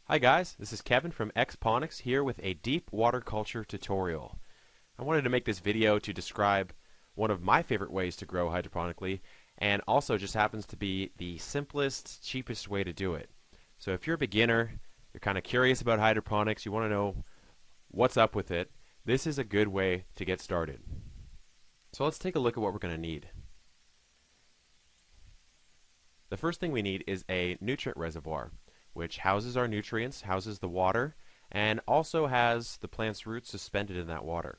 Hi guys, this is Kevin from Hydroponics here with a deep water culture tutorial. I wanted to make this video to describe one of my favorite ways to grow hydroponically, and also just happens to be the simplest, cheapest way to do it. So if you're a beginner, you're kind of curious about hydroponics, you want to know what's up with it, this is a good way to get started. So let's take a look at what we're going to need. The first thing we need is a nutrient reservoir, which houses our nutrients, houses the water, and also has the plant's roots suspended in that water.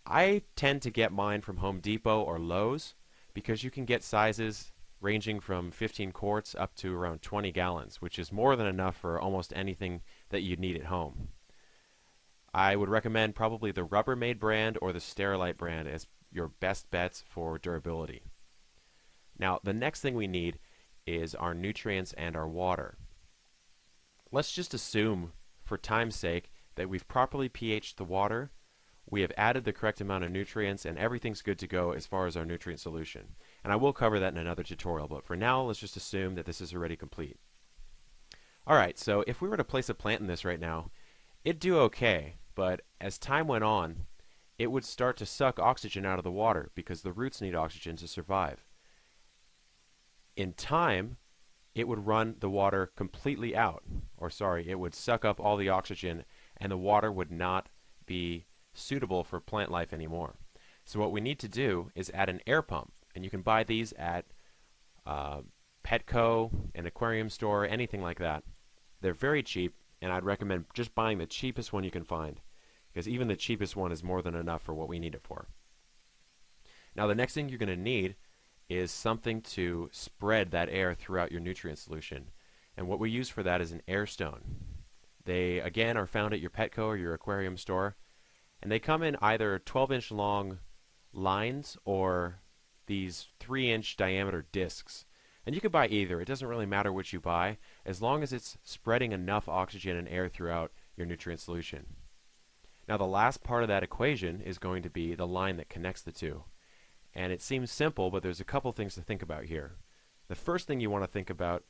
I tend to get mine from Home Depot or Lowe's because you can get sizes ranging from 15 quarts up to around 20 gallons, which is more than enough for almost anything that you'd need at home. I would recommend probably the Rubbermaid brand or the Sterilite brand as your best bets for durability. Now, the next thing we need is our nutrients and our water. Let's just assume, for time's sake, that we've properly pH'd the water, we have added the correct amount of nutrients, and everything's good to go as far as our nutrient solution. And I will cover that in another tutorial, but for now, let's just assume that this is already complete. Alright, so if we were to place a plant in this right now, it'd do okay, but as time went on, it would start to suck oxygen out of the water because the roots need oxygen to survive. In time, it would run the water completely out, it would suck up all the oxygen and the water would not be suitable for plant life anymore. So what we need to do is add an air pump, and you can buy these at Petco, an aquarium store, anything like that. They're very cheap, and I'd recommend just buying the cheapest one you can find, because even the cheapest one is more than enough for what we need it for. Now the next thing you're going to need is something to spread that air throughout your nutrient solution. And what we use for that is an air stone. They, again, are found at your Petco or your aquarium store. And they come in either 12-inch long lines or these 3-inch diameter discs. And you can buy either. It doesn't really matter which you buy, as long as it's spreading enough oxygen and air throughout your nutrient solution. Now the last part of that equation is going to be the line that connects the two. And it seems simple, but there's a couple things to think about here. The first thing you want to think about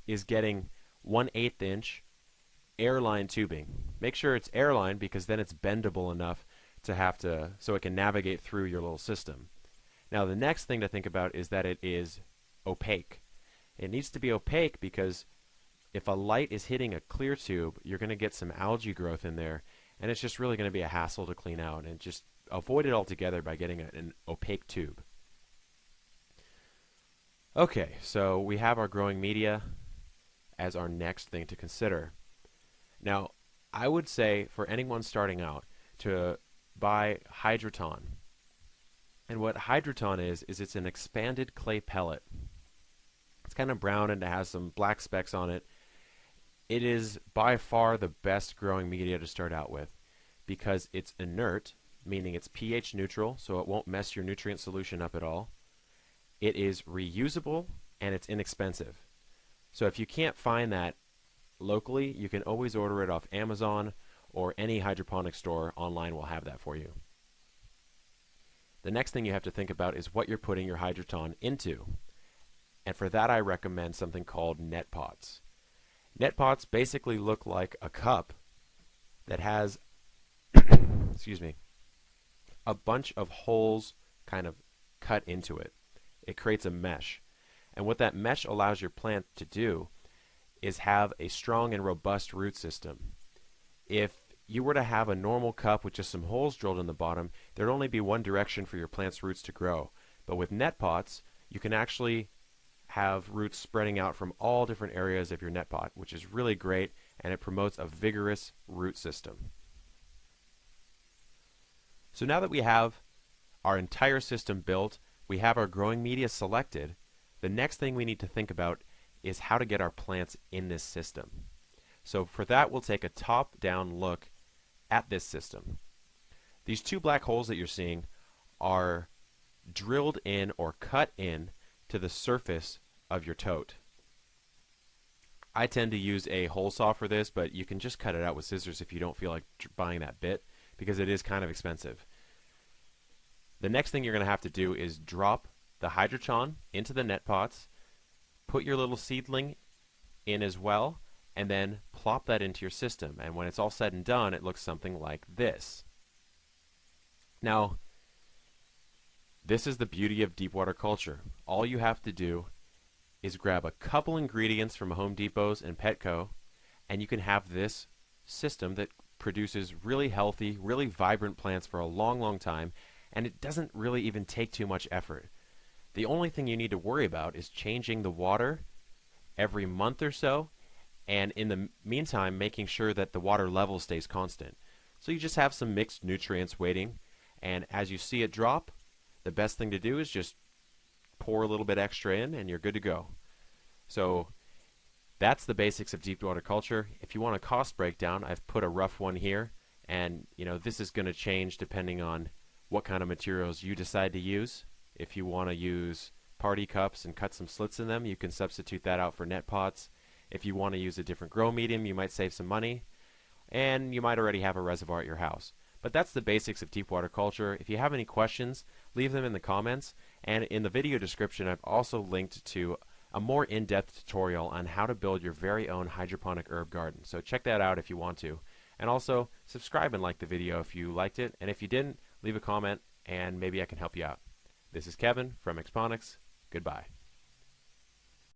is getting 1/8 inch airline tubing. Make sure it's airline because then it's bendable enough so it can navigate through your little system. Now the next thing to think about is that it is opaque. It needs to be opaque because if a light is hitting a clear tube, you're going to get some algae growth in there, and it's just really going to be a hassle to clean out, and just avoid it altogether by getting an opaque tube. Okay, so we have our growing media as our next thing to consider. Now, I would say for anyone starting out to buy Hydroton. And what Hydroton is it's an expanded clay pellet. It's kind of brown and it has some black specks on it. It is by far the best growing media to start out with because it's inert, meaning it's pH neutral, so it won't mess your nutrient solution up at all. It is reusable, and it's inexpensive. So if you can't find that locally, you can always order it off Amazon, or any hydroponic store online will have that for you. The next thing you have to think about is what you're putting your Hydroton into. And for that I recommend something called net pots. Net pots basically look like a cup that has excuse me, a bunch of holes kind of cut into it. It creates a mesh. And what that mesh allows your plant to do is have a strong and robust root system. If you were to have a normal cup with just some holes drilled in the bottom, there'd only be one direction for your plant's roots to grow. But with net pots, you can actually have roots spreading out from all different areas of your net pot, which is really great, and it promotes a vigorous root system. So now that we have our entire system built, we have our growing media selected, the next thing we need to think about is how to get our plants in this system. So for that, we'll take a top-down look at this system. These two black holes that you're seeing are drilled in or cut in to the surface of your tote. I tend to use a hole saw for this, but you can just cut it out with scissors if you don't feel like buying that bit, because it is kind of expensive. The next thing you're going to have to do is drop the Hydroton into the net pots, put your little seedling in as well, and then plop that into your system. And when it's all said and done, it looks something like this. Now, this is the beauty of deep water culture. All you have to do is grab a couple ingredients from Home Depot's and Petco, and you can have this system that produces really healthy, really vibrant plants for a long, long time, and it doesn't really even take too much effort. The only thing you need to worry about is changing the water every month or so, and in the meantime, making sure that the water level stays constant. So you just have some mixed nutrients waiting, and as you see it drop, the best thing to do is just pour a little bit extra in, and you're good to go. So that's the basics of deep water culture. If you want a cost breakdown, I've put a rough one here, and this is going to change depending on what kind of materials you decide to use. If you want to use party cups and cut some slits in them, you can substitute that out for net pots. If you want to use a different grow medium, you might save some money, and you might already have a reservoir at your house. But that's the basics of deep water culture. If you have any questions, leave them in the comments, and in the video description I've also linked to a more in-depth tutorial on how to build your very own hydroponic herb garden. So check that out if you want to. And also subscribe and like the video if you liked it, and if you didn't, leave a comment and maybe I can help you out. This is Kevin from Hydroponics. Goodbye.